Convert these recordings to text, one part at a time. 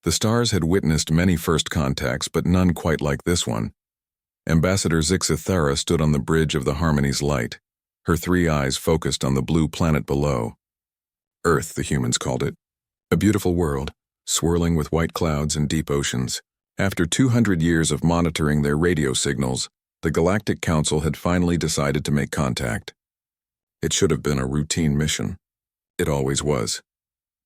The stars had witnessed many first contacts, but none quite like this one. Ambassador Zixithara stood on the bridge of the Harmony's light, her 3 eyes focused on the blue planet below. Earth, the humans called it. A beautiful world, swirling with white clouds and deep oceans. After 200 years of monitoring their radio signals, the Galactic Council had finally decided to make contact. It should have been a routine mission. It always was.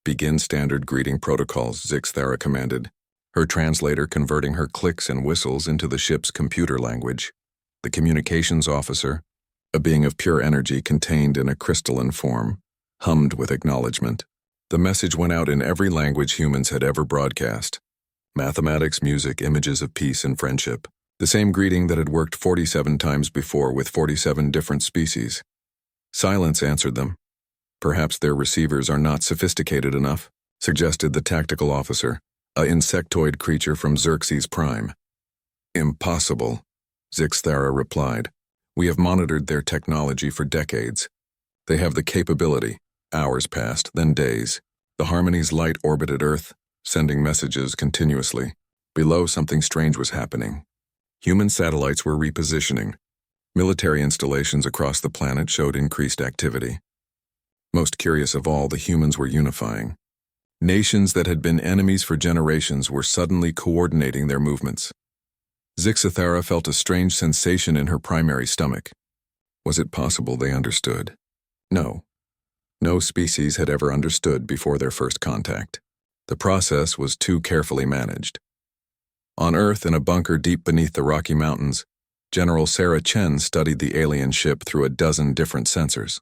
Begin standard greeting protocols, Zixithara commanded, her translator converting her clicks and whistles into the ship's computer language. The communications officer, a being of pure energy contained in a crystalline form, hummed with acknowledgement. The message went out in every language humans had ever broadcast. Mathematics, music, images of peace and friendship. The same greeting that had worked 47 times before with 47 different species. Silence answered them. Perhaps their receivers are not sophisticated enough, suggested the tactical officer, a insectoid creature from Xerxes Prime. Impossible, Zixithara replied. We have monitored their technology for decades. They have the capability. Hours passed, then days. The Harmony's light orbited Earth, sending messages continuously. Below, something strange was happening. Human satellites were repositioning. Military installations across the planet showed increased activity. Most curious of all, the humans were unifying. Nations that had been enemies for generations were suddenly coordinating their movements. Zixithara felt a strange sensation in her primary stomach. Was it possible they understood? No. No species had ever understood before their first contact. The process was too carefully managed. On Earth, in a bunker deep beneath the Rocky Mountains, General Sarah Chen studied the alien ship through a dozen different sensors.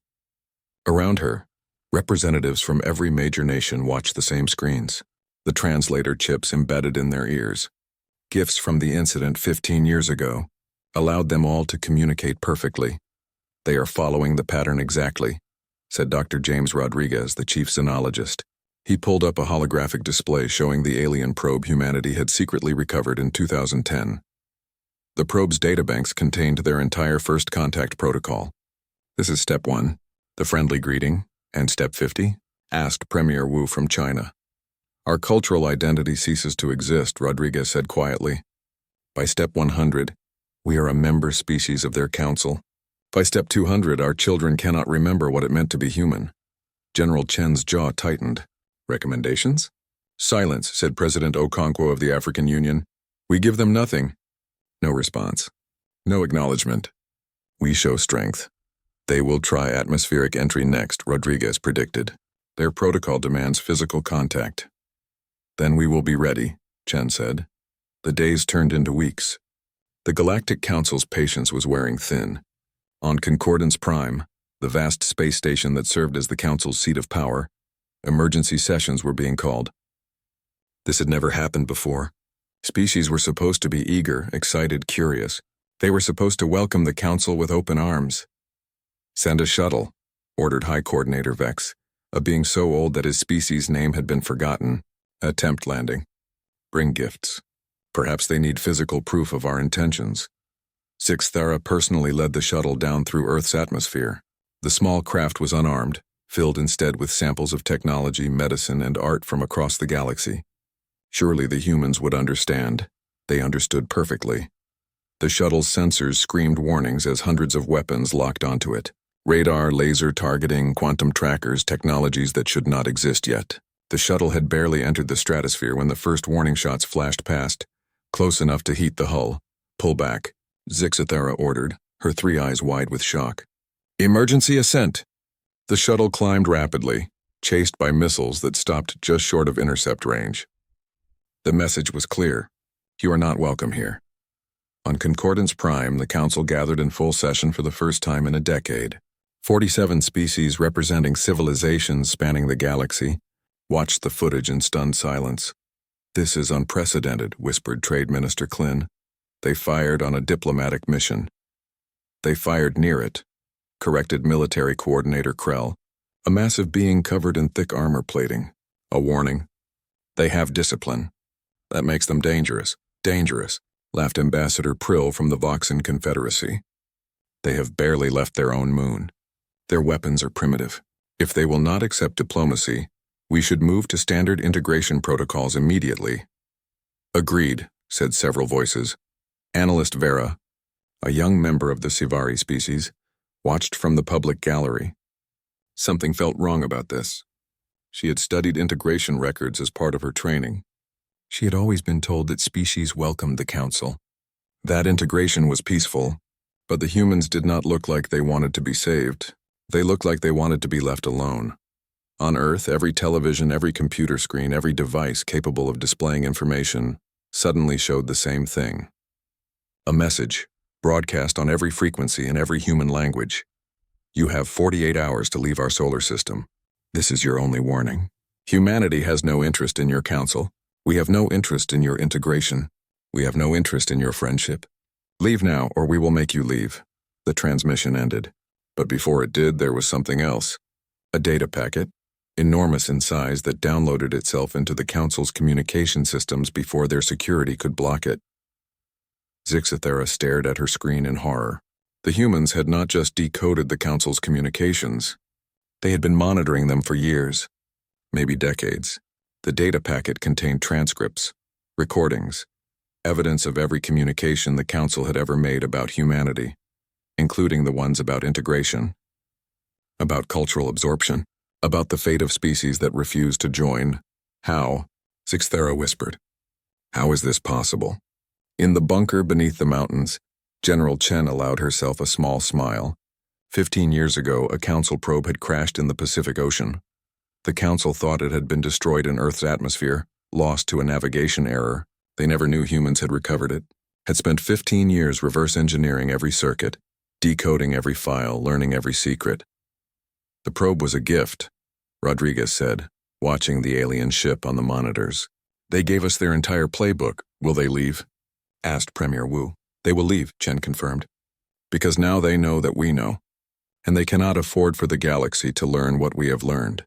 Around her, representatives from every major nation watched the same screens, the translator chips embedded in their ears. Gifts from the incident 15 years ago allowed them all to communicate perfectly. They are following the pattern exactly, said Dr. James Rodriguez, the chief xenologist. He pulled up a holographic display showing the alien probe humanity had secretly recovered in 2010. The probe's databanks contained their entire first contact protocol. This is step 1, the friendly greeting, and step 50, asked Premier Wu from China. Our cultural identity ceases to exist, Rodriguez said quietly. By step 100, we are a member species of their council. By step 200, our children cannot remember what it meant to be human. General Chen's jaw tightened. Recommendations? Silence, said President Okonkwo of the African Union. We give them nothing. No response. No acknowledgement. We show strength. They will try atmospheric entry next, Rodriguez predicted. Their protocol demands physical contact. Then we will be ready, Chen said. The days turned into weeks. The Galactic Council's patience was wearing thin. On Concordance Prime, the vast space station that served as the Council's seat of power, emergency sessions were being called. This had never happened before. Species were supposed to be eager, excited, curious. They were supposed to welcome the Council with open arms. Send a shuttle, ordered High Coordinator Vex, a being so old that his species' name had been forgotten. Attempt landing. Bring gifts. Perhaps they need physical proof of our intentions. Zixithara personally led the shuttle down through Earth's atmosphere. The small craft was unarmed, filled instead with samples of technology, medicine, and art from across the galaxy. Surely the humans would understand. They understood perfectly. The shuttle's sensors screamed warnings as hundreds of weapons locked onto it. Radar, laser targeting, quantum trackers, technologies that should not exist yet. The shuttle had barely entered the stratosphere when the first warning shots flashed past, close enough to heat the hull. Pull back, Zixithara ordered, her 3 eyes wide with shock. Emergency ascent. The shuttle climbed rapidly, chased by missiles that stopped just short of intercept range. The message was clear. You are not welcome here. On Concordance Prime, the Council gathered in full session for the first time in a decade. 47 species representing civilizations spanning the galaxy watched the footage in stunned silence. This is unprecedented, whispered Trade Minister Klin. They fired on a diplomatic mission. They fired near it, corrected Military Coordinator Krell, a massive being covered in thick armor plating. A warning. They have discipline. That makes them dangerous. Dangerous, laughed Ambassador Prill from the Voxan Confederacy. They have barely left their own moon. Their weapons are primitive. If they will not accept diplomacy, We should move to standard integration protocols immediately. Agreed, said several voices. Analyst Vera, a young member of the Civari species, watched from the public gallery. Something felt wrong about this. She had studied integration records as part of her training. She had always been told that species welcomed the council. That integration was peaceful, but the humans did not look like they wanted to be saved. They looked like they wanted to be left alone. On Earth, every television, every computer screen, every device capable of displaying information suddenly showed the same thing. A message, broadcast on every frequency in every human language. You have 48 hours to leave our solar system. This is your only warning. Humanity has no interest in your council. We have no interest in your integration. We have no interest in your friendship. Leave now, or we will make you leave. The transmission ended. But before it did, there was something else. A data packet, enormous in size, that downloaded itself into the council's communication systems before their security could block it. Zixathera stared at her screen in horror. The humans had not just decoded the council's communications. They had been monitoring them for years, maybe decades. The data packet contained transcripts, recordings, evidence of every communication the council had ever made about humanity, including the ones about integration, about cultural absorption, about the fate of species that refused to join. How? Zixathera whispered. How is this possible? In the bunker beneath the mountains, General Chen allowed herself a small smile. 15 years ago, a council probe had crashed in the Pacific Ocean. The council thought it had been destroyed in Earth's atmosphere, lost to a navigation error. They never knew humans had recovered it. Had spent 15 years reverse engineering every circuit, decoding every file, learning every secret. The probe was a gift, Rodriguez said, watching the alien ship on the monitors. They gave us their entire playbook. Will they leave? Asked Premier Wu. They will leave, Chen confirmed. Because now they know that we know. And they cannot afford for the galaxy to learn what we have learned.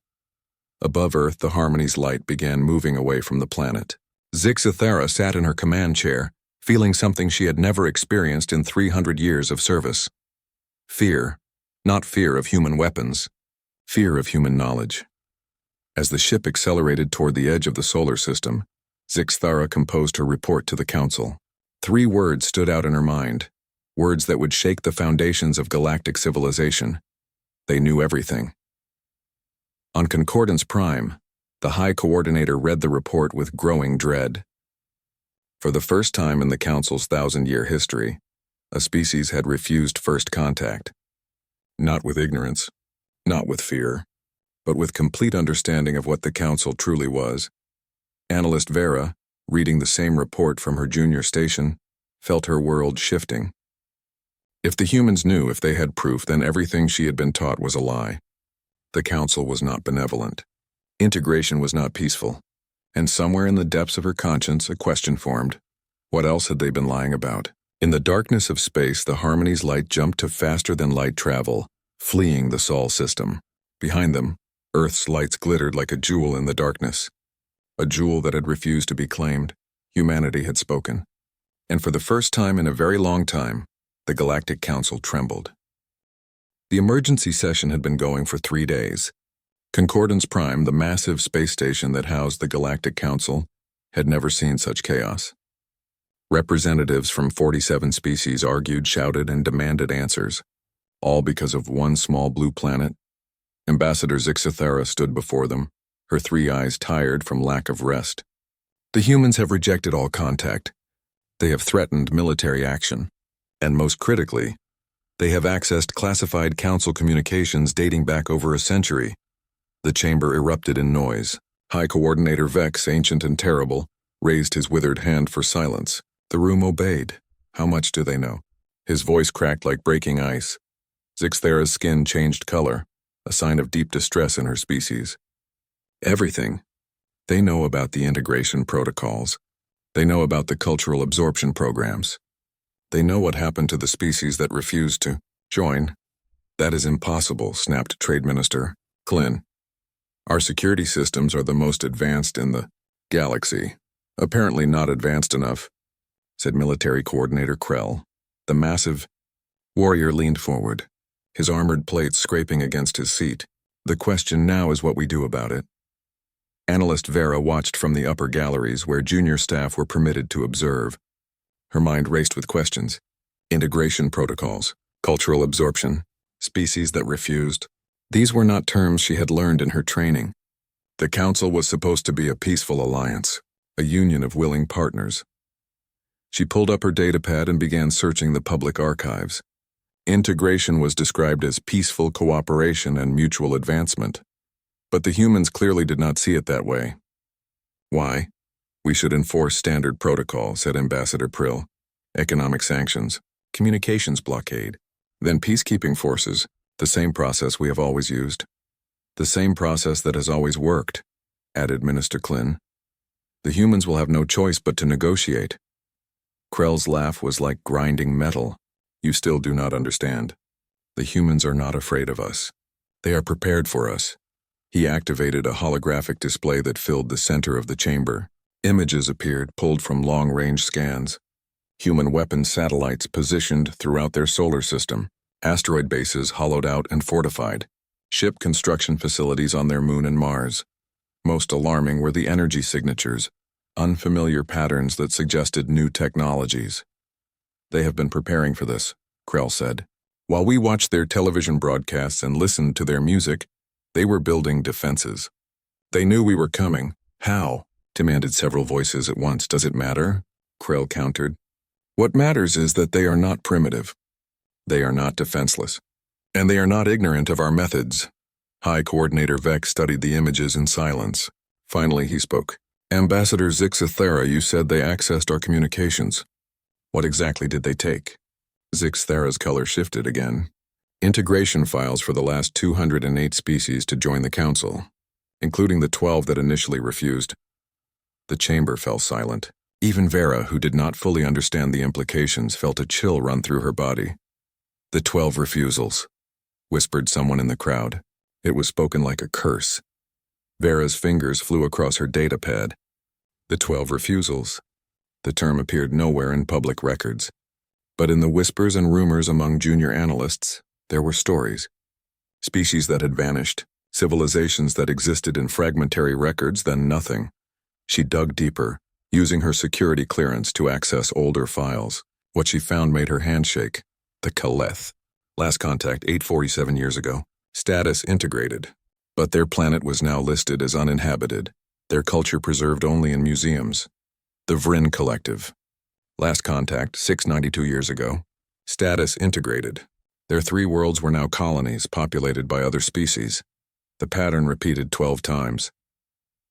Above Earth, the Harmony's light began moving away from the planet. Zixathera sat in her command chair, feeling something she had never experienced in 300 years of service. Fear, not fear of human weapons, fear of human knowledge. As the ship accelerated toward the edge of the solar system, Zixathera composed her report to the council. 3 words stood out in her mind, words that would shake the foundations of galactic civilization. They knew everything. On Concordance Prime, the High Coordinator read the report with growing dread. For the first time in the Council's 1,000-year history, a species had refused first contact. Not with ignorance, not with fear, but with complete understanding of what the Council truly was. Analyst Vera, reading the same report from her junior station, felt her world shifting. If the humans knew, if they had proof, then everything she had been taught was a lie. The Council was not benevolent. Integration was not peaceful. And somewhere in the depths of her conscience, a question formed. What else had they been lying about? In the darkness of space, the Harmony's light jumped to faster-than-light travel, fleeing the Sol system. Behind them, Earth's lights glittered like a jewel in the darkness. A jewel that had refused to be claimed. Humanity had spoken. And for the first time in a very long time, the Galactic Council trembled. The emergency session had been going for 3 days. Concordance Prime, the massive space station that housed the Galactic Council, had never seen such chaos. Representatives from 47 species argued, shouted, and demanded answers, all because of one small blue planet. Ambassador Zixathera stood before them, her 3 eyes tired from lack of rest. The humans have rejected all contact. They have threatened military action. And most critically, they have accessed classified council communications dating back over a century. The chamber erupted in noise. High Coordinator Vex, ancient and terrible, raised his withered hand for silence. The room obeyed. How much do they know? His voice cracked like breaking ice. Zixathera's skin changed color, a sign of deep distress in her species. Everything. They know about the integration protocols. They know about the cultural absorption programs. They know what happened to the species that refused to join. That is impossible, snapped Trade Minister Klin. Our security systems are the most advanced in the galaxy. Apparently not advanced enough, said Military Coordinator Krell. The massive warrior leaned forward, his armored plates scraping against his seat. The question now is what we do about it. Analyst Vera watched from the upper galleries where junior staff were permitted to observe. Her mind raced with questions. Integration protocols, cultural absorption, species that refused. These were not terms she had learned in her training. The Council was supposed to be a peaceful alliance, a union of willing partners. She pulled up her datapad and began searching the public archives. Integration was described as peaceful cooperation and mutual advancement. But the humans clearly did not see it that way. Why? We should enforce standard protocol, said Ambassador Prill. Economic sanctions, communications blockade, then peacekeeping forces, the same process we have always used. The same process that has always worked, added Minister Klin. The humans will have no choice but to negotiate. Krell's laugh was like grinding metal. You still do not understand. The humans are not afraid of us. They are prepared for us. He activated a holographic display that filled the center of the chamber. Images appeared, pulled from long-range scans. Human weapon satellites positioned throughout their solar system. Asteroid bases hollowed out and fortified. Ship construction facilities on their moon and Mars. Most alarming were the energy signatures, unfamiliar patterns that suggested new technologies. They have been preparing for this, Krell said. While we watched their television broadcasts and listened to their music, they were building defenses. They knew we were coming. How? Demanded several voices at once. Does it matter? Krell countered. What matters is that they are not primitive. They are not defenseless. And they are not ignorant of our methods. High Coordinator Vex studied the images in silence. Finally, he spoke. Ambassador Zixathera, you said they accessed our communications. What exactly did they take? Zixathera's color shifted again. Integration files for the last 208 species to join the Council, including the 12 that initially refused. The chamber fell silent. Even Vera, who did not fully understand the implications, felt a chill run through her body. The 12 refusals, whispered someone in the crowd. It was spoken like a curse. Vera's fingers flew across her datapad. The 12 refusals. The term appeared nowhere in public records. But in the whispers and rumors among junior analysts, there were stories. Species that had vanished, civilizations that existed in fragmentary records, then nothing. She dug deeper, using her security clearance to access older files. What she found made her hand shake. The Kaleth. Last contact 847 years ago. Status integrated. But their planet was now listed as uninhabited. Their culture preserved only in museums. The Vryn Collective. Last contact 692 years ago. Status integrated. Their 3 worlds were now colonies populated by other species. The pattern repeated 12 times.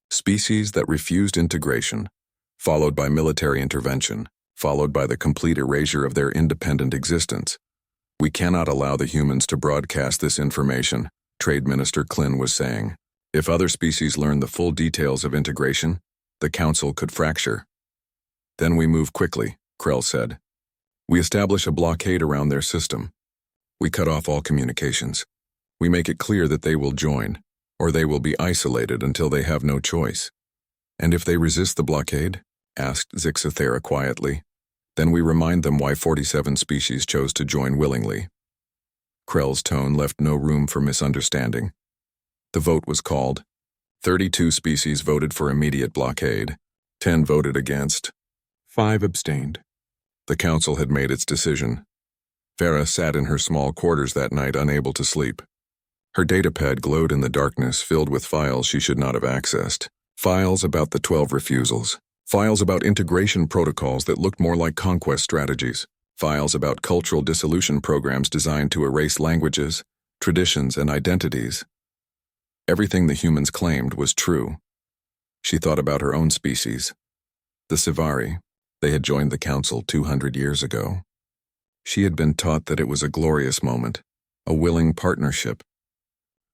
Species that refused integration, followed by military intervention, followed by the complete erasure of their independent existence. We cannot allow the humans to broadcast this information, Trade Minister Klin was saying. If other species learn the full details of integration, the Council could fracture. Then we move quickly, Krell said. We establish a blockade around their system. We cut off all communications. We make it clear that they will join, or they will be isolated until they have no choice. And if they resist the blockade? Asked Zixathera quietly. Then we remind them why 47 species chose to join willingly. Krell's tone left no room for misunderstanding. The vote was called. 32 species voted for immediate blockade. 10 voted against. 5 abstained. The Council had made its decision. Vera sat in her small quarters that night, unable to sleep. Her datapad glowed in the darkness, filled with files she should not have accessed. Files about the 12 refusals. Files about integration protocols that looked more like conquest strategies. Files about cultural dissolution programs designed to erase languages, traditions, and identities. Everything the humans claimed was true. She thought about her own species. The Sivari. They had joined the Council 200 years ago. She had been taught that it was a glorious moment, a willing partnership.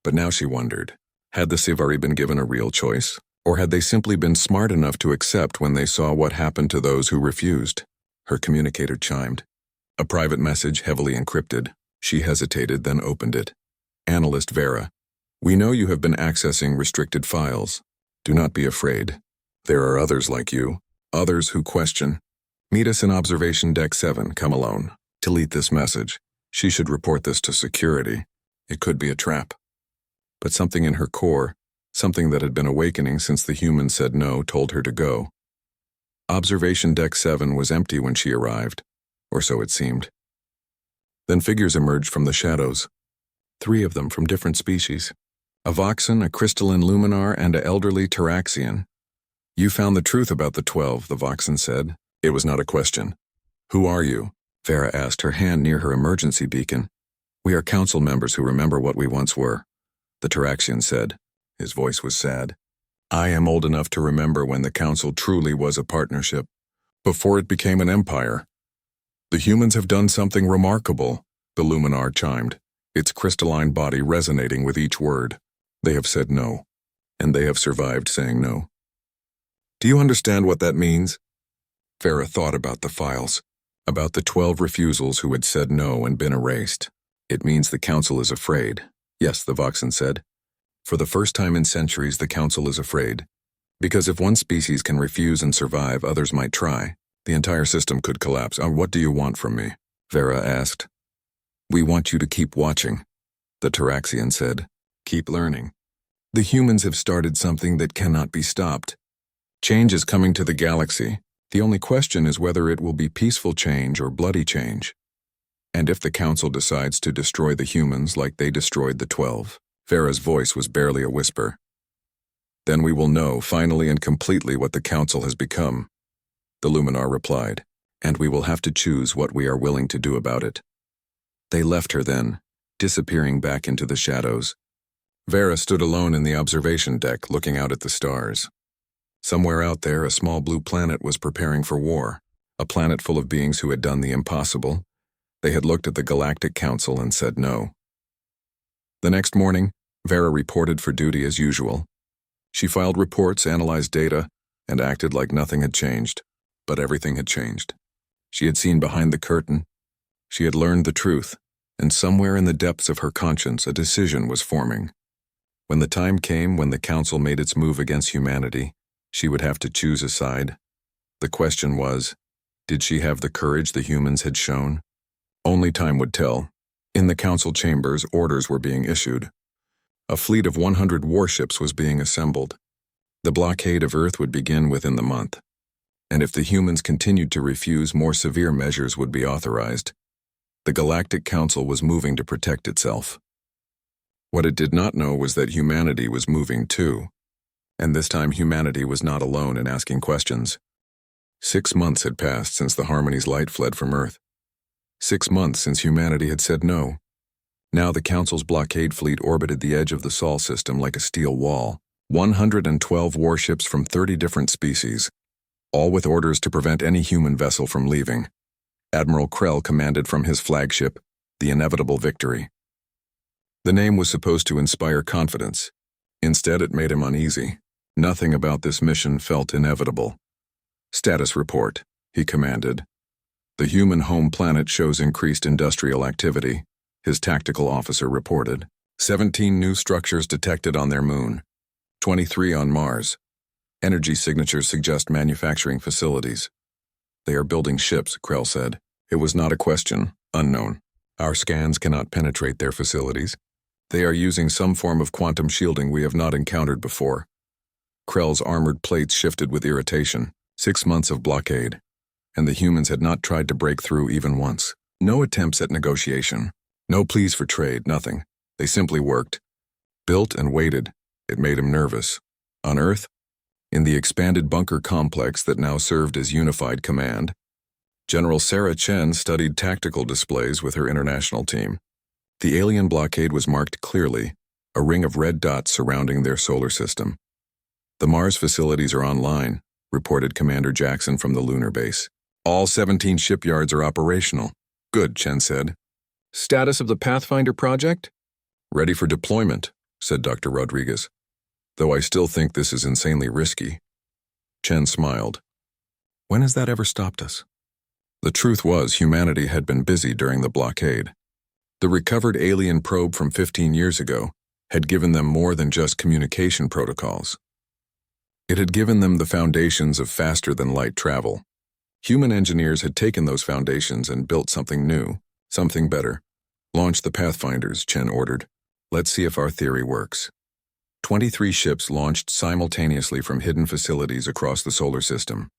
But now she wondered, had the Sivari been given a real choice, or had they simply been smart enough to accept when they saw what happened to those who refused? Her communicator chimed. A private message, heavily encrypted. She hesitated, then opened it. Analyst Vera, we know you have been accessing restricted files. Do not be afraid. There are others like you, others who question. Meet us in Observation Deck 7, come alone. Delete this message. She should report this to security. It could be a trap. But something in her core, Something that had been awakening since the humans said no told her to go. Observation Deck 7 was empty when she arrived, or so it seemed. Then figures emerged from the shadows. 3 of them from different species. A Voxen, a crystalline luminar, and an elderly Taraxian. "You found the truth about the 12, the Voxen said. It was not a question. "Who are you?" Vera asked, her hand near her emergency beacon. "We are council members who remember what we once were," the Taraxian said. His voice was sad. "I am old enough to remember when the council truly was a partnership, before it became an empire. The humans have done something remarkable," the luminar chimed, its crystalline body resonating with each word. "They have said no, and they have survived saying no." "Do you understand what that means?" Farah thought about the files, about the 12 refusals who had said no and been erased. "It means the council is afraid." "Yes," the Voxen said. "For the first time in centuries, the council is afraid. Because if one species can refuse and survive, others might try. The entire system could collapse." "What do you want from me?" Vera asked. "We want you to keep watching," the Taraxian said. "Keep learning. The humans have started something that cannot be stopped. Change is coming to the galaxy. The only question is whether it will be peaceful change or bloody change. And if the council decides to destroy the humans like they destroyed the 12, Vera's voice was barely a whisper. "Then we will know, finally and completely, what the council has become," the luminar replied, "and we will have to choose what we are willing to do about it." They left her then, disappearing back into the shadows. Vera stood alone in the observation deck, looking out at the stars. Somewhere out there, a small blue planet was preparing for war, a planet full of beings who had done the impossible. They had looked at the Galactic Council and said no. The next morning, Vera reported for duty as usual. She filed reports, analyzed data, and acted like nothing had changed. But everything had changed. She had seen behind the curtain. She had learned the truth, and somewhere in the depths of her conscience, a decision was forming. When the time came when the council made its move against humanity, she would have to choose a side. The question was, did she have the courage the humans had shown? Only time would tell. In the council chambers, orders were being issued. A fleet of 100 warships was being assembled. The blockade of Earth would begin within the month. And if the humans continued to refuse, more severe measures would be authorized. The Galactic Council was moving to protect itself. What it did not know was that humanity was moving too. And this time humanity was not alone in asking questions. 6 months had passed since the Harmony's light fled from Earth. 6 months since humanity had said no. Now the Council's blockade fleet orbited the edge of the Sol system like a steel wall. 112 warships from 30 different species, all with orders to prevent any human vessel from leaving. Admiral Krell commanded from his flagship, the Inevitable Victory. The name was supposed to inspire confidence. Instead, it made him uneasy. Nothing about this mission felt inevitable. "Status report," he commanded. "The human home planet shows increased industrial activity," his tactical officer reported. 17 new structures detected on their moon. 23 on Mars. Energy signatures suggest manufacturing facilities. "They are building ships," Krell said. It was not a question. Unknown. "Our scans cannot penetrate their facilities. They are using some form of quantum shielding we have not encountered before." Krell's armored plates shifted with irritation. 6 months of blockade, and the humans had not tried to break through even once. No attempts at negotiation. No pleas for trade, nothing. They simply worked. Built and waited. It made him nervous. On Earth, in the expanded bunker complex that now served as unified command, General Sarah Chen studied tactical displays with her international team. The alien blockade was marked clearly, a ring of red dots surrounding their solar system. "The Mars facilities are online," reported Commander Jackson from the lunar base. "All 17 shipyards are operational." "Good," Chen said. "Status of the Pathfinder project?" "Ready for deployment," said Dr. Rodriguez. "Though I still think this is insanely risky." Chen smiled. "When has that ever stopped us?" The truth was, humanity had been busy during the blockade. The recovered alien probe from 15 years ago had given them more than just communication protocols. It had given them the foundations of faster-than-light travel. Human engineers had taken those foundations and built something new, something better. "Launch the Pathfinders," Chen ordered. "Let's see if our theory works." 23 ships launched simultaneously from hidden facilities across the solar system.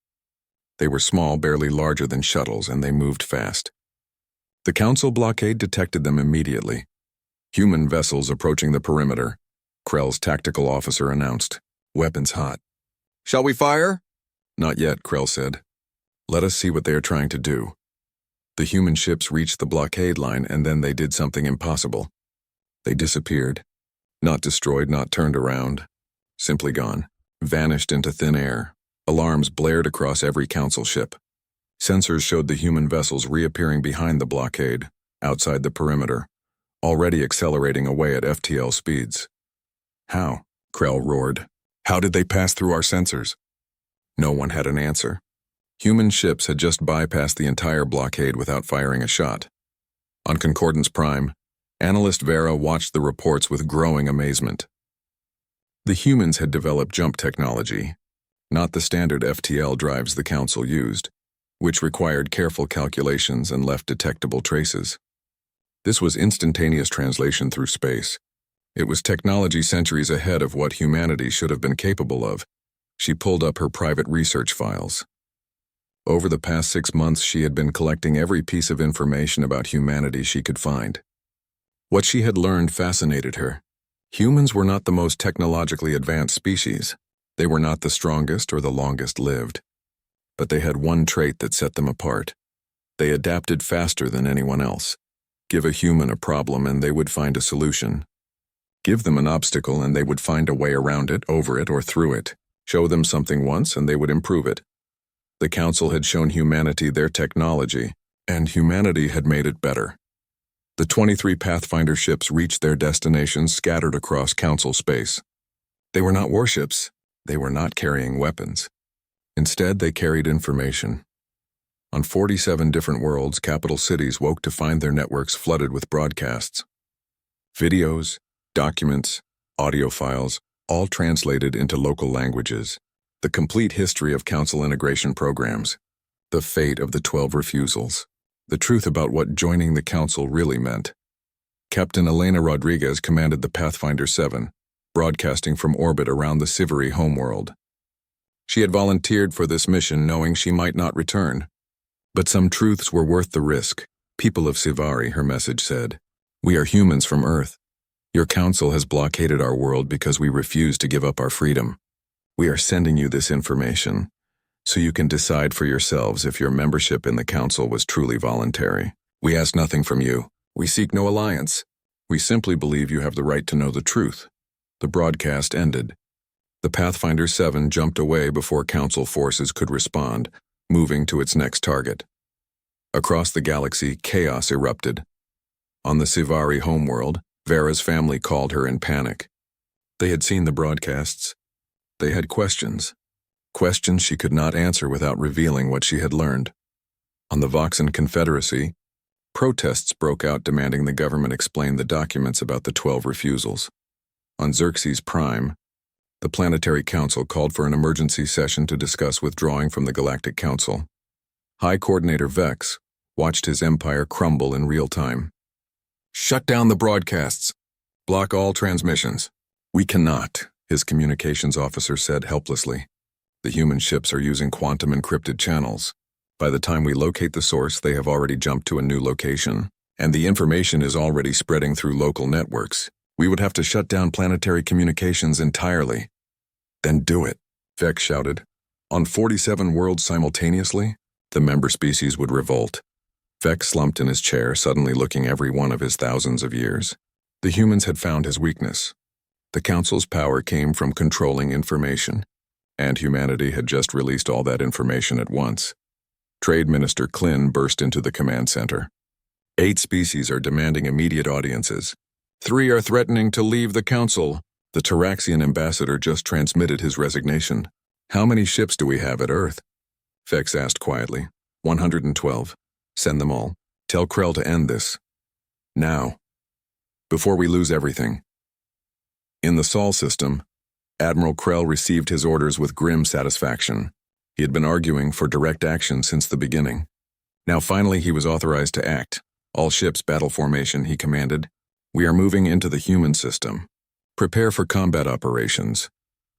They were small, barely larger than shuttles, and they moved fast. The Council blockade detected them immediately. Human vessels approaching the perimeter, Krell's tactical officer announced. Weapons hot. Shall we fire? Not yet, Krell said. Let us see what they are trying to do. The human ships reached the blockade line, and then they did something impossible. They disappeared. Not destroyed, not turned around. Simply gone. Vanished into thin air. Alarms blared across every Council ship. Sensors showed the human vessels reappearing behind the blockade, outside the perimeter, already accelerating away at FTL speeds. How? Krell roared. How did they pass through our sensors? No one had an answer. Human ships had just bypassed the entire blockade without firing a shot. On Concordance Prime, analyst Vera watched the reports with growing amazement. The humans had developed jump technology, not the standard FTL drives the Council used, which required careful calculations and left detectable traces. This was instantaneous translation through space. It was technology centuries ahead of what humanity should have been capable of. She pulled up her private research files. Over the past 6 months, she had been collecting every piece of information about humanity she could find. What she had learned fascinated her. Humans were not the most technologically advanced species. They were not the strongest or the longest lived. But they had one trait that set them apart. They adapted faster than anyone else. Give a human a problem and they would find a solution. Give them an obstacle and they would find a way around it, over it, or through it. Show them something once and they would improve it. The Council had shown humanity their technology, and humanity had made it better. The 23 Pathfinder ships reached their destinations scattered across Council space. They were not warships. They were not carrying weapons. Instead, they carried information. On 47 different worlds, capital cities woke to find their networks flooded with broadcasts. Videos, documents, audio files, all translated into local languages. The complete history of Council integration programs. The fate of the 12 refusals. The truth about what joining the Council really meant. Captain Elena Rodriguez commanded the Pathfinder 7, broadcasting from orbit around the Siviri homeworld. She had volunteered for this mission knowing she might not return. But some truths were worth the risk. People of Sivari, her message said. We are humans from Earth. Your Council has blockaded our world because we refuse to give up our freedom. We are sending you this information, so you can decide for yourselves if your membership in the Council was truly voluntary. We ask nothing from you. We seek no alliance. We simply believe you have the right to know the truth. The broadcast ended. The Pathfinder 7 jumped away before Council forces could respond, moving to its next target. Across the galaxy, chaos erupted. On the Sivari homeworld, Vera's family called her in panic. They had seen the broadcasts. They had questions. Questions she could not answer without revealing what she had learned. On the Voxan Confederacy, protests broke out demanding the government explain the documents about the 12 refusals. On Xerxes Prime, the Planetary Council called for an emergency session to discuss withdrawing from the Galactic Council. High Coordinator Vex watched his empire crumble in real time. Shut down the broadcasts. Block all transmissions. We cannot, his communications officer said helplessly. The human ships are using quantum encrypted channels. By the time we locate the source, they have already jumped to a new location, and the information is already spreading through local networks. We would have to shut down planetary communications entirely. Then do it, Vex shouted. On 47 worlds simultaneously, the member species would revolt. Vex slumped in his chair, suddenly looking every one of his thousands of years. The humans had found his weakness. The Council's power came from controlling information, and humanity had just released all that information at once. Trade Minister Klin burst into the command center. 8 species are demanding immediate audiences. 3 are threatening to leave the Council. The Taraxian ambassador just transmitted his resignation. How many ships do we have at Earth? Vex asked quietly. 112. Send them all. Tell Krell to end this. Now. Before we lose everything. In the Sol system, Admiral Krell received his orders with grim satisfaction. He had been arguing for direct action since the beginning. Now finally he was authorized to act. All ships battle formation, he commanded. We are moving into the human system. Prepare for combat operations.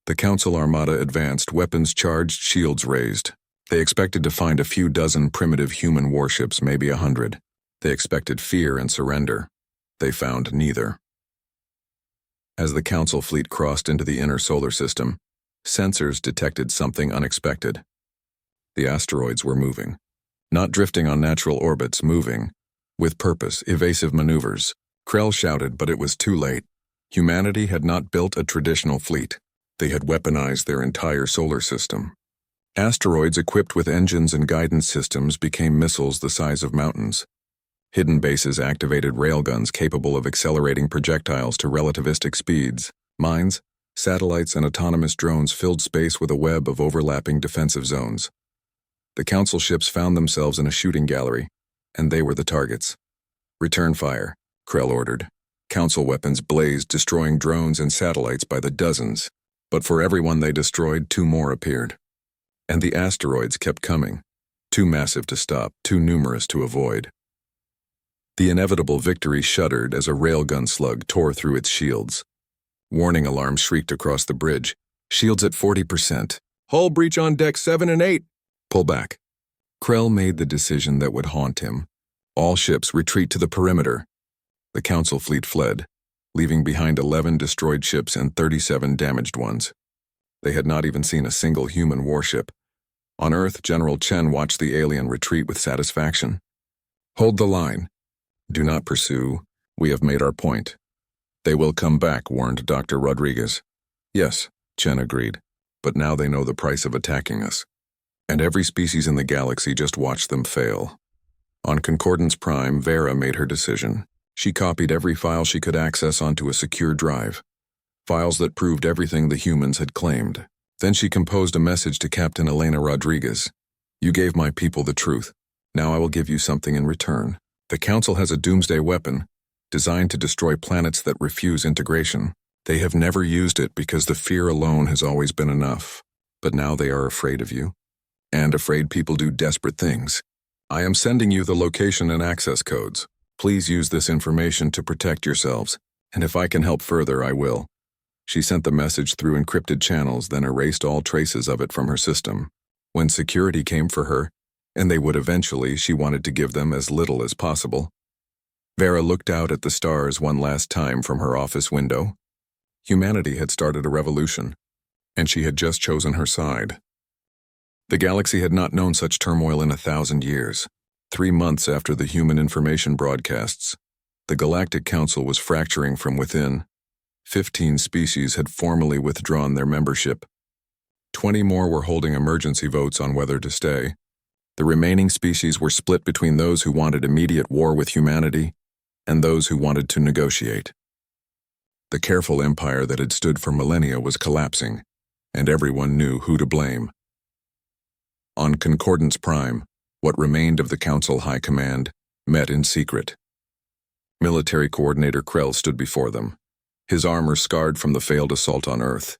The Council Armada advanced, weapons charged, shields raised. They expected to find a few dozen primitive human warships, maybe 100. They expected fear and surrender. They found neither. As the Council fleet crossed into the inner solar system, sensors detected something unexpected. The asteroids were moving. Not drifting on natural orbits, moving. With purpose, evasive maneuvers. Krell shouted, but it was too late. Humanity had not built a traditional fleet. They had weaponized their entire solar system. Asteroids equipped with engines and guidance systems became missiles the size of mountains. Hidden bases activated railguns capable of accelerating projectiles to relativistic speeds. Mines, satellites, and autonomous drones filled space with a web of overlapping defensive zones. The Council ships found themselves in a shooting gallery, and they were the targets. Return fire, Krell ordered. Council weapons blazed, destroying drones and satellites by the dozens. But for every one they destroyed, 2 more appeared. And the asteroids kept coming. Too massive to stop, too numerous to avoid. The inevitable victory shuddered as a railgun slug tore through its shields. Warning alarms shrieked across the bridge. Shields at 40%. Hull breach on deck 7 and 8. Pull back. Krell made the decision that would haunt him. All ships retreat to the perimeter. The Council fleet fled, leaving behind 11 destroyed ships and 37 damaged ones. They had not even seen a single human warship. On Earth, General Chen watched the alien retreat with satisfaction. Hold the line. Do not pursue. We have made our point. They will come back, warned Dr. Rodriguez. Yes, Chen agreed, but now they know the price of attacking us. And every species in the galaxy just watched them fail. On Concordance Prime, Vera made her decision. She copied every file she could access onto a secure drive. Files that proved everything the humans had claimed. Then she composed a message to Captain Elena Rodriguez. You gave my people the truth. Now I will give you something in return. The Council has a doomsday weapon, designed to destroy planets that refuse integration. They have never used it because the fear alone has always been enough. But now they are afraid of you. And afraid people do desperate things. I am sending you the location and access codes. Please use this information to protect yourselves, and if I can help further, I will. She sent the message through encrypted channels, then erased all traces of it from her system. When security came for her, and they would eventually, she wanted to give them as little as possible. Vera looked out at the stars one last time from her office window. Humanity had started a revolution, and she had just chosen her side. The galaxy had not known such turmoil in 1,000 years. 3 months after the human information broadcasts, the Galactic Council was fracturing from within. 15 species had formally withdrawn their membership. 20 more were holding emergency votes on whether to stay. The remaining species were split between those who wanted immediate war with humanity and those who wanted to negotiate. The careful empire that had stood for millennia was collapsing, and everyone knew who to blame. On Concordance Prime, what remained of the Council High Command met in secret. Military Coordinator Krell stood before them, his armor scarred from the failed assault on Earth.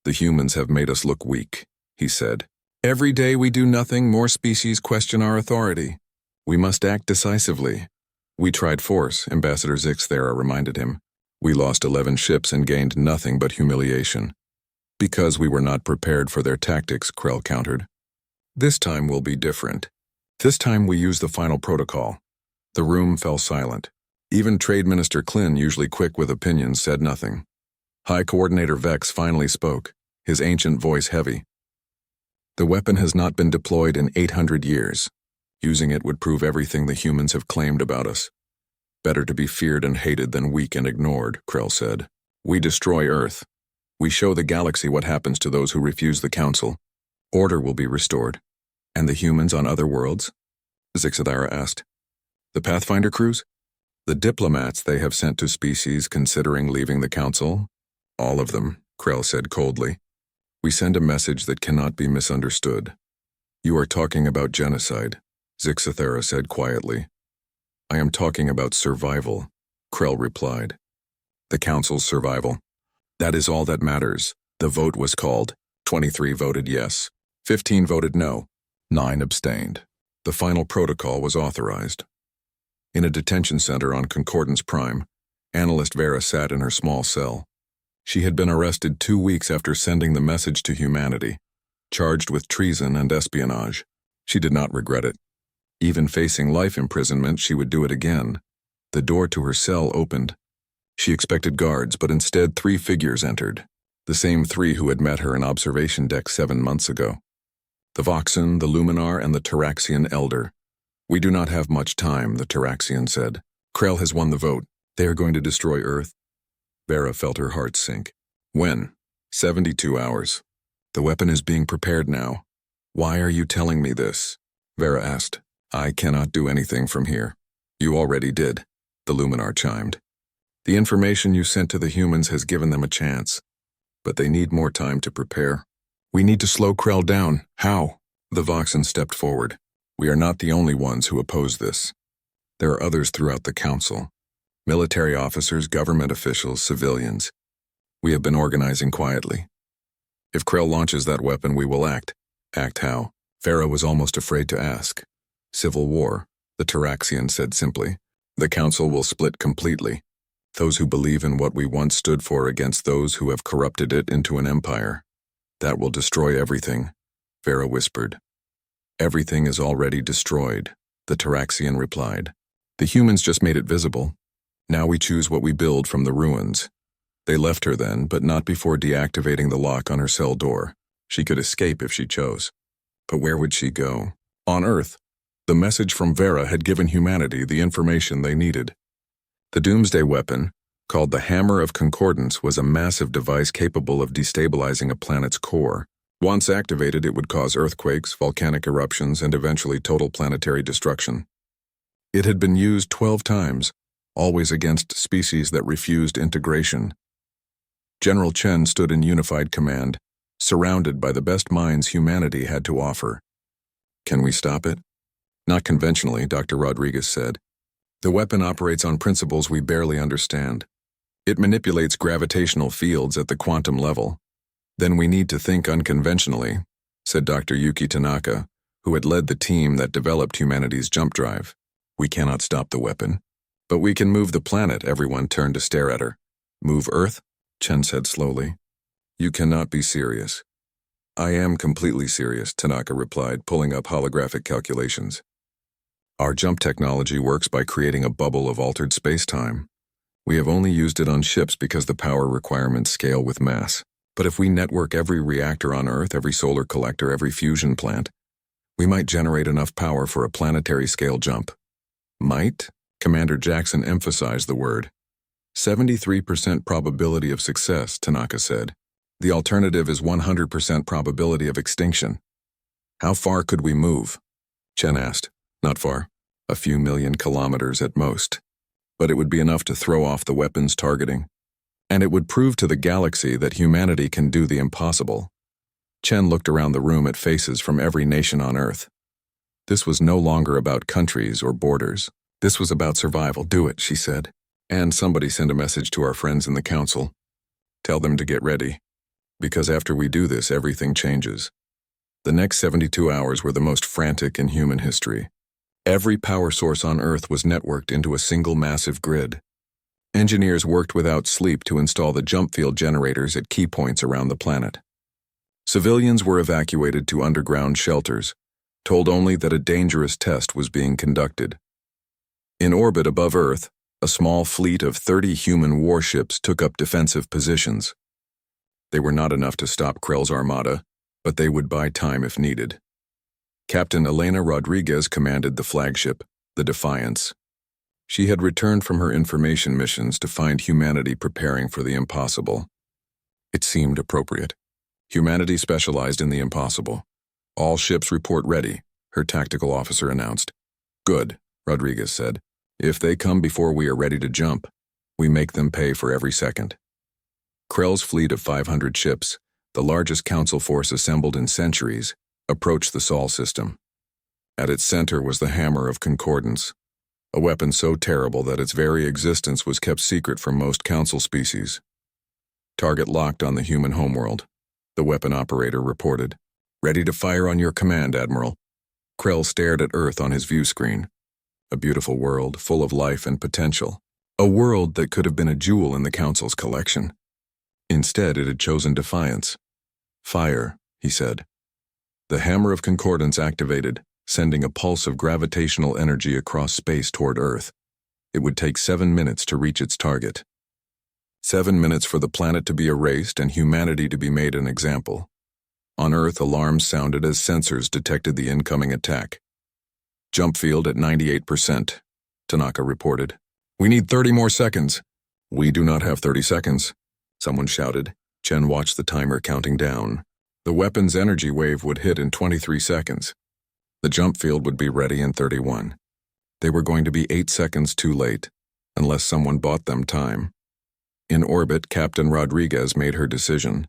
The humans have made us look weak, he said. Every day we do nothing, more species question our authority. We must act decisively. We tried force, Ambassador Zix Thera reminded him. We lost 11 ships and gained nothing but humiliation. Because we were not prepared for their tactics, Krell countered. This time will be different. This time we use the final protocol. The room fell silent. Even Trade Minister Klin, usually quick with opinions, said nothing. High Coordinator Vex finally spoke, his ancient voice heavy. The weapon has not been deployed in 800 years. Using it would prove everything the humans have claimed about us. Better to be feared and hated than weak and ignored, Krell said. We destroy Earth. We show the galaxy what happens to those who refuse the Council. Order will be restored. And the humans on other worlds? Zix Thera asked. The Pathfinder crews? The diplomats they have sent to species considering leaving the Council? All of them, Krell said coldly. We send a message that cannot be misunderstood. You are talking about genocide, Zix Thera said quietly. I am talking about survival, Krell replied. The Council's survival. That is all that matters. The vote was called. 23 voted yes. 15 voted no. 9 abstained. The final protocol was authorized. In a detention center on Concordance Prime, Analyst Vera sat in her small cell. She had been arrested 2 weeks after sending the message to humanity, charged with treason and espionage. She did not regret it. Even facing life imprisonment, she would do it again. The door to her cell opened. She expected guards, but instead 3 figures entered. The same 3 who had met her in observation deck 7 months ago. The Voxan, the Luminar, and the Taraxian Elder. "We do not have much time," the Taraxian said. "Krell has won the vote. They are going to destroy Earth." Vera felt her heart sink. "When?" 72 hours. "The weapon is being prepared now." "Why are you telling me this?" Vera asked. "I cannot do anything from here." "You already did," the Luminar chimed. "The information you sent to the humans has given them a chance, but they need more time to prepare. We need to slow Krell down." "How?" The Voxan stepped forward. "We are not the only ones who oppose this. There are others throughout the Council. Military officers, government officials, civilians. We have been organizing quietly. If Krell launches that weapon, we will act." "Act how?" Vera was almost afraid to ask. "Civil war," the Taraxian said simply. "The Council will split completely. Those who believe in what we once stood for against those who have corrupted it into an empire. That will destroy everything," Vera whispered. "Everything is already destroyed," the Taraxian replied. "The humans just made it visible. Now we choose what we build from the ruins." They left her then, but not before deactivating the lock on her cell door. She could escape if she chose. But where would she go? On Earth. The message from Vera had given humanity the information they needed. The Doomsday weapon, called the Hammer of Concordance, was a massive device capable of destabilizing a planet's core. Once activated, it would cause earthquakes, volcanic eruptions, and eventually total planetary destruction. It had been used 12 times, always against species that refused integration. General Chen stood in unified command, surrounded by the best minds humanity had to offer. "Can we stop it?" "Not conventionally," Dr. Rodriguez said. "The weapon operates on principles we barely understand. It manipulates gravitational fields at the quantum level. Then we need to think unconventionally," said Dr. Yuki Tanaka, who had led the team that developed humanity's jump drive. "We cannot stop the weapon. But we can move the planet." Everyone turned to stare at her. "Move Earth?" Chen said slowly. "You cannot be serious." "I am completely serious," Tanaka replied, pulling up holographic calculations. "Our jump technology works by creating a bubble of altered space-time. We have only used it on ships because the power requirements scale with mass. But if we network every reactor on Earth, every solar collector, every fusion plant, we might generate enough power for a planetary-scale jump." "Might?" Commander Jackson emphasized the word. 73% probability of success, Tanaka said. "The alternative is 100% probability of extinction." "How far could we move?" Chen asked. "Not far. A few million kilometers at most. But it would be enough to throw off the weapon's targeting. And it would prove to the galaxy that humanity can do the impossible." Chen looked around the room at faces from every nation on Earth. This was no longer about countries or borders. This was about survival. "Do it," she said. "And somebody send a message to our friends in the Council. Tell them to get ready. Because after we do this, everything changes." The next 72 hours were the most frantic in human history. Every power source on Earth was networked into a single massive grid. Engineers worked without sleep to install the jump field generators at key points around the planet. Civilians were evacuated to underground shelters, told only that a dangerous test was being conducted. In orbit above Earth, a small fleet of 30 human warships took up defensive positions. They were not enough to stop Krell's armada, but they would buy time if needed. Captain Elena Rodriguez commanded the flagship, the Defiance. She had returned from her information missions to find humanity preparing for the impossible. It seemed appropriate. Humanity specialized in the impossible. "All ships report ready," her tactical officer announced. "Good," Rodriguez said. "If they come before we are ready to jump, we make them pay for every second." Krell's fleet of 500 ships, the largest council force assembled in centuries, approached the Sol system. At its center was the Hammer of Concordance, a weapon so terrible that its very existence was kept secret from most council species. "Target locked on the human homeworld," the weapon operator reported. "Ready to fire on your command, Admiral." Krell stared at Earth on his view screen. A beautiful world, full of life and potential. A world that could have been a jewel in the Council's collection. Instead, it had chosen defiance. "Fire," he said. The hammer of concordance activated, sending a pulse of gravitational energy across space toward Earth. It would take 7 minutes to reach its target. 7 minutes for the planet to be erased and humanity to be made an example. On Earth, alarms sounded as sensors detected the incoming attack. "Jump field at 98%, Tanaka reported. "We need 30 more seconds." "We do not have 30 seconds, someone shouted. Chen watched the timer counting down. The weapon's energy wave would hit in 23 seconds. The jump field would be ready in 31. They were going to be 8 seconds too late, unless someone bought them time. In orbit, Captain Rodriguez made her decision.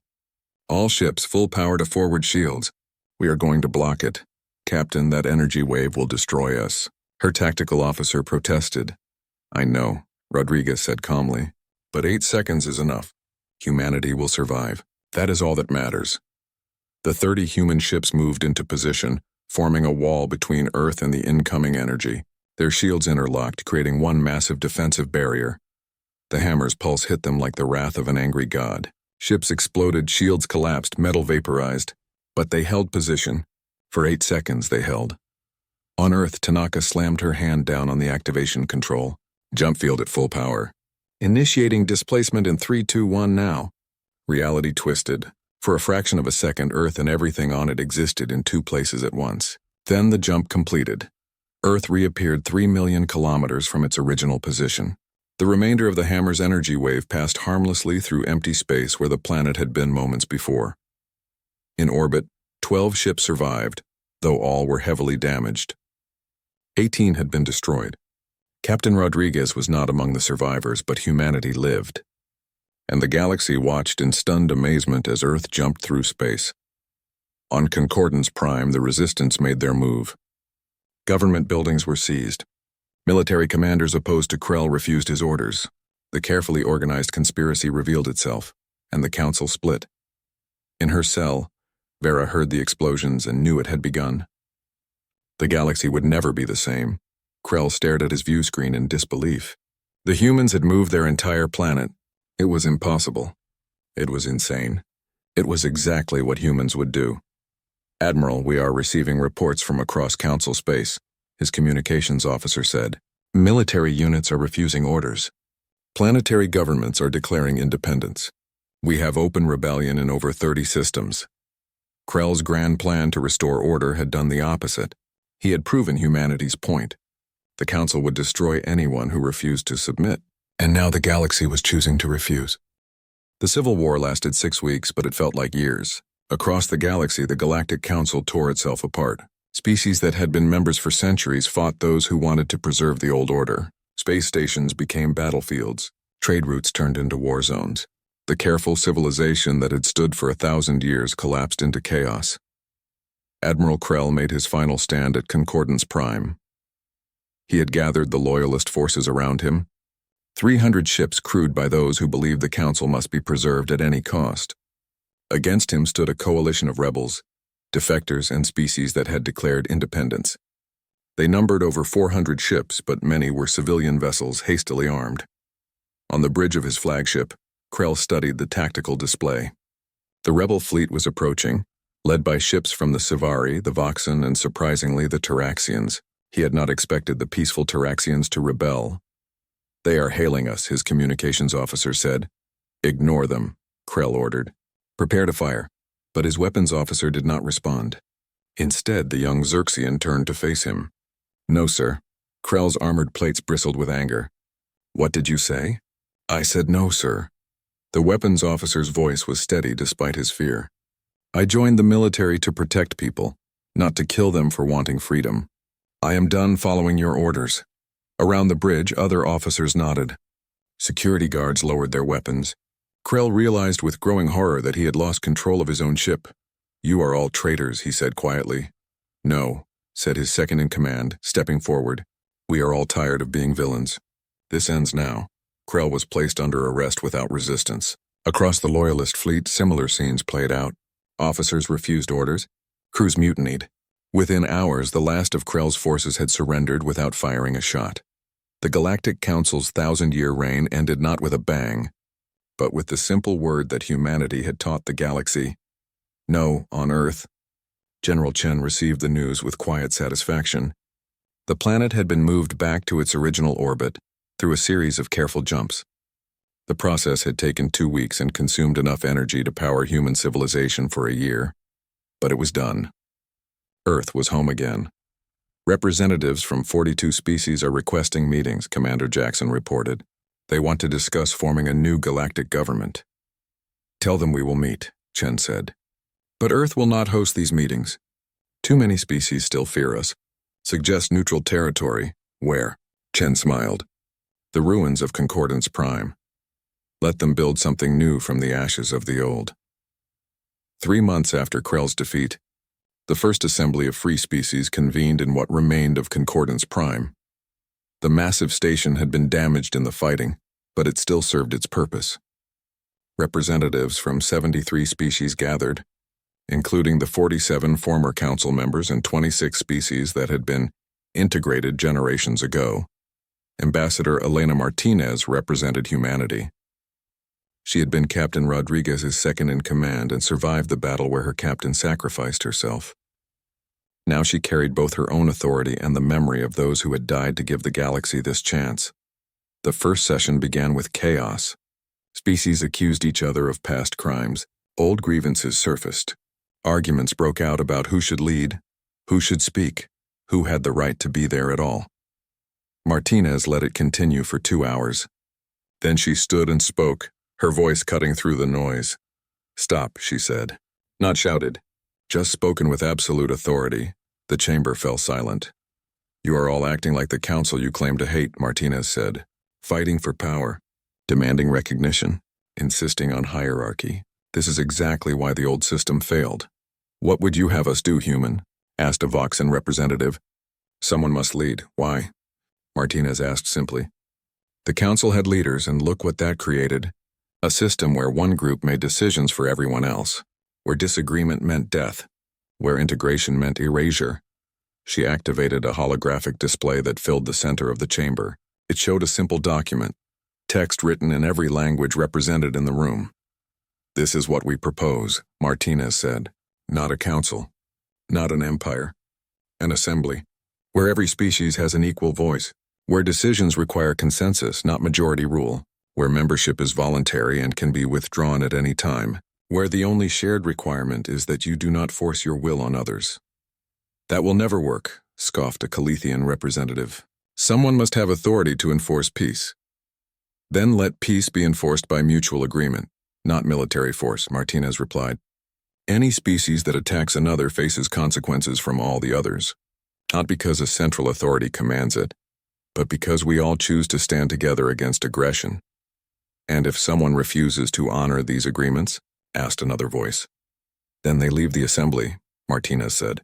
"All ships full power to forward shields. We are going to block it. Captain, that energy wave will destroy us." Her tactical officer protested. "I know," Rodriguez said calmly, "but 8 seconds is enough. Humanity will survive. That is all that matters." The 30 human ships moved into position, forming a wall between Earth and the incoming energy. Their shields interlocked, creating one massive defensive barrier. The hammer's pulse hit them like the wrath of an angry god. Ships exploded, shields collapsed, metal vaporized. But they held position. For 8 seconds they held. On Earth, Tanaka slammed her hand down on the activation control. "Jump field at full power. Initiating displacement in 3, 2, 1 now." Reality twisted. For a fraction of a second, Earth and everything on it existed in 2 places at once. Then the jump completed. Earth reappeared 3 million kilometers from its original position. The remainder of the hammer's energy wave passed harmlessly through empty space where the planet had been moments before. In orbit, 12 ships survived, though all were heavily damaged. 18 had been destroyed. Captain Rodriguez was not among the survivors, but humanity lived. And the galaxy watched in stunned amazement as Earth jumped through space. On Concordance Prime, the Resistance made their move. Government buildings were seized. Military commanders opposed to Krell refused his orders. The carefully organized conspiracy revealed itself, and the council split. In her cell, Vera heard the explosions and knew it had begun. The galaxy would never be the same. Krell stared at his view screen in disbelief. The humans had moved their entire planet. It was impossible. It was insane. It was exactly what humans would do. "Admiral, we are receiving reports from across Council space," his communications officer said. "Military units are refusing orders. Planetary governments are declaring independence. We have open rebellion in over 30 systems." Krell's grand plan to restore order had done the opposite. He had proven humanity's point. The Council would destroy anyone who refused to submit. And now the galaxy was choosing to refuse. The Civil War lasted 6 weeks, but it felt like years. Across the galaxy, the Galactic Council tore itself apart. Species that had been members for centuries fought those who wanted to preserve the old order. Space stations became battlefields. Trade routes turned into war zones. The careful civilization that had stood for 1,000 years collapsed into chaos. Admiral Krell made his final stand at Concordance Prime. He had gathered the loyalist forces around him. 300 ships crewed by those who believed the Council must be preserved at any cost. Against him stood a coalition of rebels, defectors, and species that had declared independence. They numbered over 400 ships, but many were civilian vessels hastily armed. On the bridge of his flagship, Krell studied the tactical display. The rebel fleet was approaching, led by ships from the Sivari, the Voxan, and surprisingly the Taraxians. He had not expected the peaceful Taraxians to rebel. "They are hailing us," his communications officer said. "Ignore them," Krell ordered. "Prepare to fire." But his weapons officer did not respond. Instead, the young Xerxian turned to face him. "No, sir." Krell's armored plates bristled with anger. "What did you say?" "I said no, sir." The weapons officer's voice was steady despite his fear. "I joined the military to protect people, not to kill them for wanting freedom. I am done following your orders." Around the bridge, other officers nodded. Security guards lowered their weapons. Krell realized with growing horror that he had lost control of his own ship. "You are all traitors," he said quietly. "No," said his second-in-command, stepping forward. "We are all tired of being villains. This ends now." Krell was placed under arrest without resistance. Across the Loyalist fleet, similar scenes played out. Officers refused orders. Crews mutinied. Within hours, the last of Krell's forces had surrendered without firing a shot. The Galactic Council's 1,000-year reign ended not with a bang, but with the simple word that humanity had taught the galaxy. No, on Earth. General Chen received the news with quiet satisfaction. The planet had been moved back to its original orbit through a series of careful jumps. The process had taken 2 weeks and consumed enough energy to power human civilization for a year, but it was done. Earth was home again. Representatives from 42 species are requesting meetings, Commander Jackson reported. They want to discuss forming a new galactic government. Tell them we will meet, Chen said. But Earth will not host these meetings. Too many species still fear us. Suggest neutral territory. Where? Chen smiled. The ruins of Concordance Prime. Let them build something new from the ashes of the old. 3 months after Krell's defeat, the first assembly of free species convened in what remained of Concordance Prime. The massive station had been damaged in the fighting, but it still served its purpose. Representatives from 73 species gathered, including the 47 former council members and 26 species that had been integrated generations ago. Ambassador Elena Martinez represented humanity. She had been Captain Rodriguez's second-in-command and survived the battle where her captain sacrificed herself. Now she carried both her own authority and the memory of those who had died to give the galaxy this chance. The first session began with chaos. Species accused each other of past crimes. Old grievances surfaced. Arguments broke out about who should lead, who should speak, who had the right to be there at all. Martinez let it continue for 2 hours. Then she stood and spoke, her voice cutting through the noise. Stop, she said. Not shouted, just spoken with absolute authority. The chamber fell silent. You are all acting like the council you claim to hate, Martinez said. Fighting for power, demanding recognition, insisting on hierarchy. This is exactly why the old system failed. What would you have us do, human? Asked a Voxan representative. Someone must lead. Why? Martinez asked simply. The council had leaders, and look what that created. A system where one group made decisions for everyone else, where disagreement meant death, where integration meant erasure. She activated a holographic display that filled the center of the chamber. It showed a simple document, text written in every language represented in the room. This is what we propose, Martinez said. Not a council, not an empire, an assembly, where every species has an equal voice, where decisions require consensus, not majority rule, where membership is voluntary and can be withdrawn at any time, where the only shared requirement is that you do not force your will on others. That will never work, scoffed a Calithian representative. Someone must have authority to enforce peace. Then let peace be enforced by mutual agreement, not military force, Martinez replied. Any species that attacks another faces consequences from all the others, not because a central authority commands it, but because we all choose to stand together against aggression. And if someone refuses to honor these agreements, asked another voice. Then they leave the assembly, Martinez said,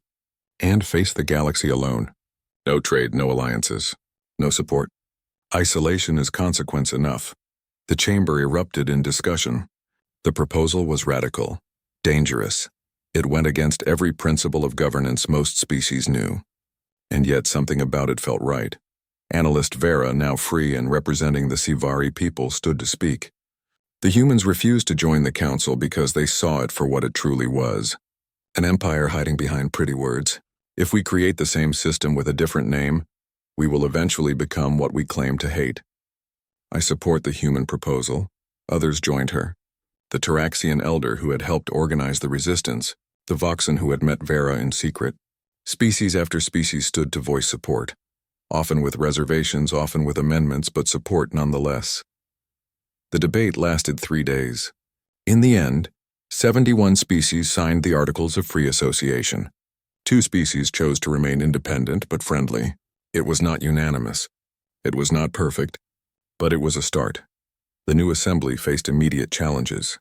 and face the galaxy alone. No trade, no alliances, no support. Isolation is consequence enough. The chamber erupted in discussion. The proposal was radical, dangerous. It went against every principle of governance most species knew. And yet something about it felt right. Analyst Vera, now free and representing the Sivari people, stood to speak. The humans refused to join the council because they saw it for what it truly was. An empire hiding behind pretty words. If we create the same system with a different name, we will eventually become what we claim to hate. I support the human proposal. Others joined her. The Taraxian elder who had helped organize the resistance, the Voxan who had met Vera in secret. Species after species stood to voice support. Often with reservations, often with amendments, but support nonetheless. The debate lasted 3 days. In the end, 71 species signed the Articles of Free Association. 2 species chose to remain independent but friendly. It was not unanimous. It was not perfect, but it was a start. The new assembly faced immediate challenges.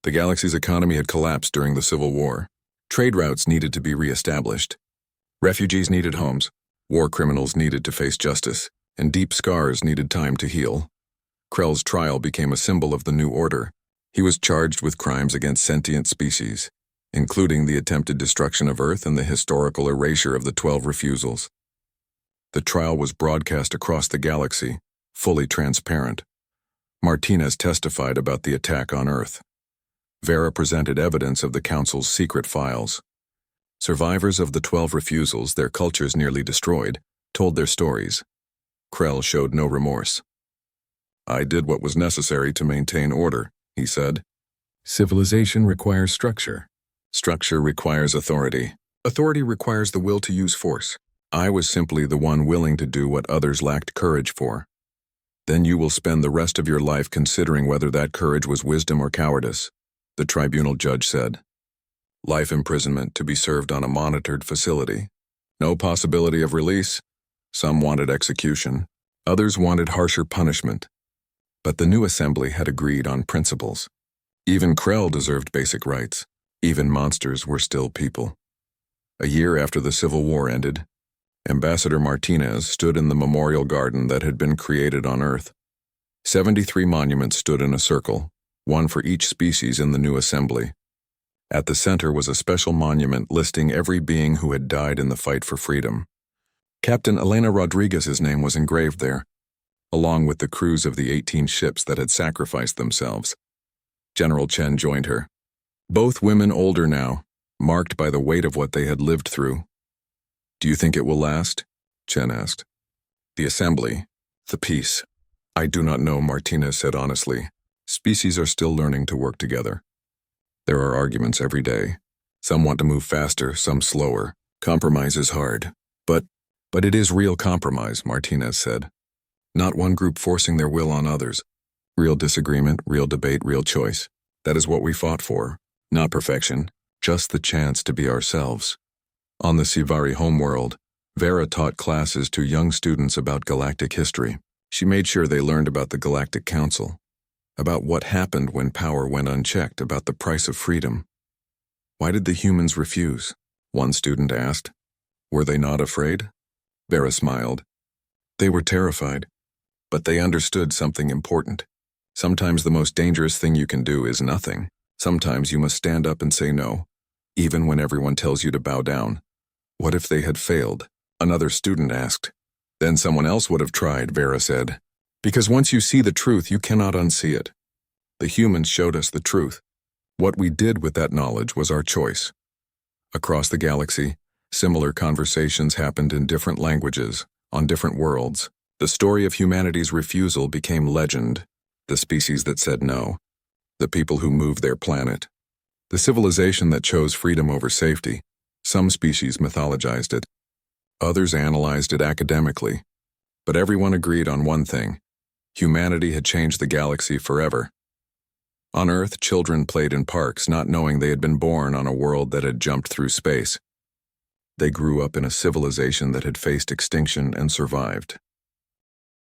The galaxy's economy had collapsed during the Civil War. Trade routes needed to be re-established. Refugees needed homes. War criminals needed to face justice, and deep scars needed time to heal. Krell's trial became a symbol of the new order. He was charged with crimes against sentient species, including the attempted destruction of Earth and the historical erasure of the 12 refusals. The trial was broadcast across the galaxy, fully transparent. Martinez testified about the attack on Earth. Vera presented evidence of the Council's secret files. Survivors of the 12 refusals, their cultures nearly destroyed, told their stories. Krell showed no remorse. "I did what was necessary to maintain order," he said. "Civilization requires structure. Structure requires authority. Authority requires the will to use force. I was simply the one willing to do what others lacked courage for. Then you will spend the rest of your life considering whether that courage was wisdom or cowardice," the tribunal judge said. Life imprisonment to be served on a monitored facility. No possibility of release. Some wanted execution. Others wanted harsher punishment. But the new assembly had agreed on principles. Even Krell deserved basic rights. Even monsters were still people. A year after the Civil War ended, Ambassador Martinez stood in the memorial garden that had been created on Earth. 73 monuments stood in a circle, one for each species in the new assembly. At the center was a special monument listing every being who had died in the fight for freedom. Captain Elena Rodriguez's name was engraved there, along with the crews of the 18 ships that had sacrificed themselves. General Chen joined her. Both women older now, marked by the weight of what they had lived through. "Do you think it will last?" Chen asked. "The assembly, the peace. I do not know," Martinez said honestly. "Species are still learning to work together. There are arguments every day. Some want to move faster, some slower. Compromise is hard. But it is real compromise," Martinez said. "Not one group forcing their will on others. Real disagreement, real debate, real choice. That is what we fought for. Not perfection, just the chance to be ourselves." On the Sivari homeworld, Vera taught classes to young students about galactic history. She made sure they learned about the Galactic Council, about what happened when power went unchecked, about the price of freedom. "Why did the humans refuse?" one student asked. "Were they not afraid?" Vera smiled. "They were terrified, but they understood something important. Sometimes the most dangerous thing you can do is nothing. Sometimes you must stand up and say no, even when everyone tells you to bow down." "What if they had failed?" another student asked. "Then someone else would have tried," Vera said. "Because once you see the truth, you cannot unsee it. The humans showed us the truth. What we did with that knowledge was our choice." Across the galaxy, similar conversations happened in different languages, on different worlds. The story of humanity's refusal became legend. The species that said no. The people who moved their planet. The civilization that chose freedom over safety. Some species mythologized it. Others analyzed it academically. But everyone agreed on one thing. Humanity had changed the galaxy forever. On Earth, children played in parks, not knowing they had been born on a world that had jumped through space. They grew up in a civilization that had faced extinction and survived.